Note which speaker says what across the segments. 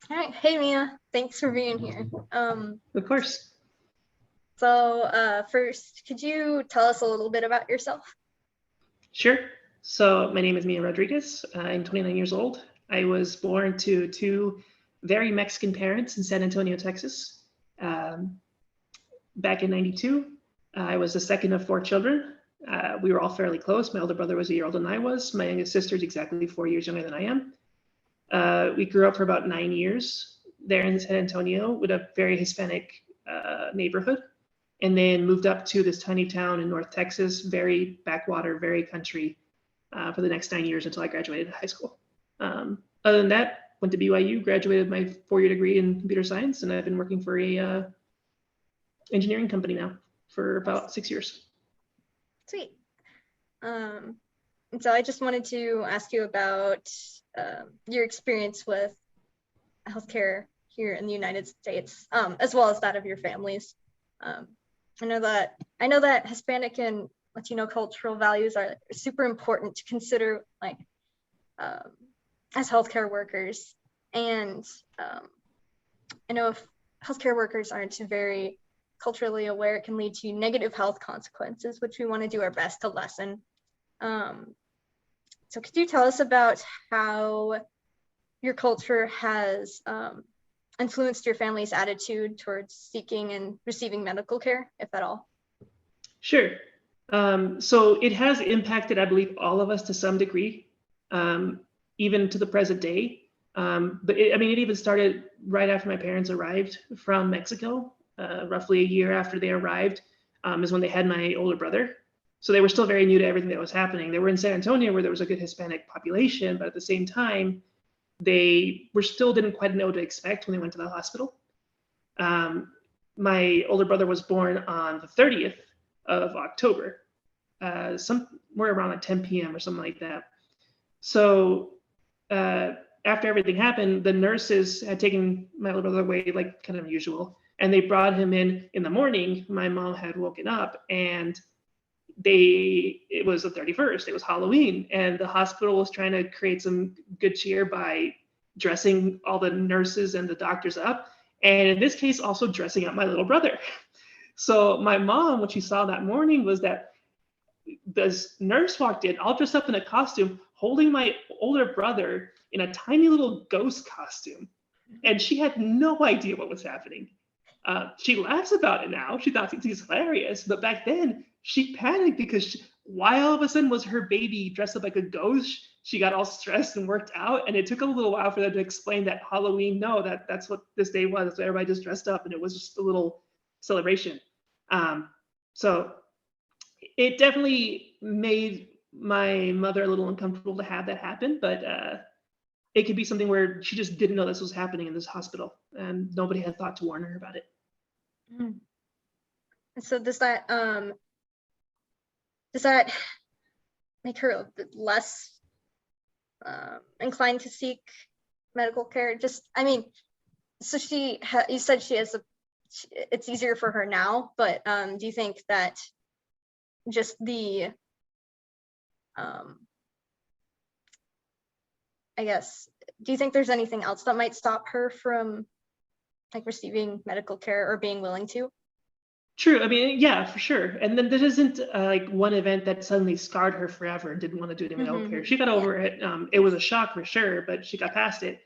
Speaker 1: All right. Hey, Mia. Thanks for being here.
Speaker 2: Of course.
Speaker 1: First, could you tell us a little bit about yourself?
Speaker 2: Sure. So my name is Mia Rodriguez. I'm 29 years old. I was born to two very Mexican parents in San Antonio, Texas. Um, Back in 92, I was the second of four children. We were all fairly close. My older brother was a year older than I was. My youngest sister is exactly 4 years younger than I am. We grew up for about 9 years there in San Antonio with a very Hispanic neighborhood, and then moved up to this tiny town in North Texas, very backwater, very country, for the next 9 years until I graduated high school. Other than that, went to BYU, graduated my 4 year degree in computer science, and I've been working for a engineering company now for about 6 years.
Speaker 1: Sweet. And so I just wanted to ask you about your experience with healthcare here in the United States, as well as that of your families. I know that Hispanic and Latino cultural values are super important to consider, like as healthcare workers. And I know if healthcare workers aren't very culturally aware, it can lead to negative health consequences, which we want to do our best to lessen. So could you tell us about how your culture has influenced your family's attitude towards seeking and receiving medical care, if at all?
Speaker 2: Sure. So it has impacted, I believe, all of us to some degree, even to the present day. But it even started right after my parents arrived from Mexico. Roughly a year after they arrived is when they had my older brother. So they were still very new to everything that was happening. They were in San Antonio where there was a good Hispanic population, but at the same time, they didn't quite know what to expect when they went to the hospital. My older brother was born on the 30th of October, somewhere around like 10 p.m. or something like that. So after everything happened, the nurses had taken my older brother away, like kind of usual, and they brought him in the morning. My mom had woken up, and it was the 31st, it was Halloween, and the hospital was trying to create some good cheer by dressing all the nurses and the doctors up, and in this case also dressing up my little brother. So my mom, what she saw that morning was that this nurse walked in all dressed up in a costume, holding my older brother in a tiny little ghost costume, and she had no idea what was happening. She laughs about it now. She thought it's hilarious, but back then she panicked because why all of a sudden was her baby dressed up like a ghost? She got all stressed and worked out, and it took a little while for them to explain that Halloween, no, that's what this day was. So everybody just dressed up, and it was just a little celebration. So it definitely made my mother a little uncomfortable to have that happen, but it could be something where she just didn't know this was happening in this hospital, and nobody had thought to warn her about it.
Speaker 1: Mm. So does that make her a bit less inclined to seek medical care? So you said it's easier for her now, but do you think that just the do you think there's anything else that might stop her from like receiving medical care or being willing to?
Speaker 2: True. Yeah, for sure. And then there isn't like one event that suddenly scarred her forever and didn't want to do any medical care. She got over it. It was a shock for sure, but she got past it.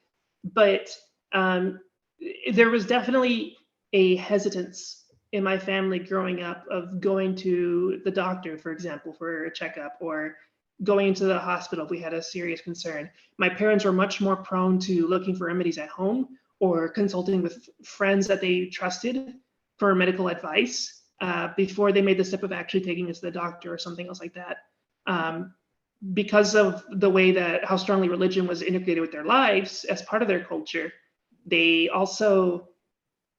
Speaker 2: But there was definitely a hesitance in my family growing up of going to the doctor, for example, for a checkup, or going into the hospital if we had a serious concern. My parents were much more prone to looking for remedies at home or consulting with friends that they trusted for medical advice before they made the step of actually taking us to the doctor or something else like that. Because of the way that how strongly religion was integrated with their lives as part of their culture, they also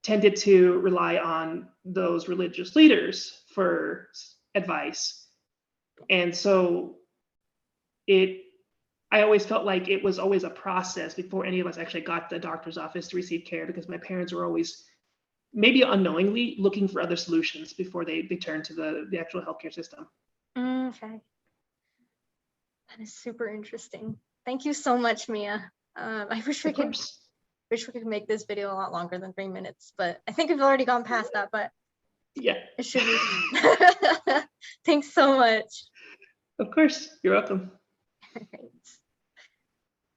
Speaker 2: tended to rely on those religious leaders for advice. And so I always felt like it was always a process before any of us actually got to the doctor's office to receive care, because my parents were always maybe unknowingly looking for other solutions before they turn to the actual healthcare system.
Speaker 1: Okay. That is super interesting. Thank you so much, Mia. I wish we could wish we could make this video a lot longer than 3 minutes, but I think we've already gone past that, but
Speaker 2: Yeah.
Speaker 1: it should be. Thanks so much.
Speaker 2: Of course. You're welcome.
Speaker 1: All right.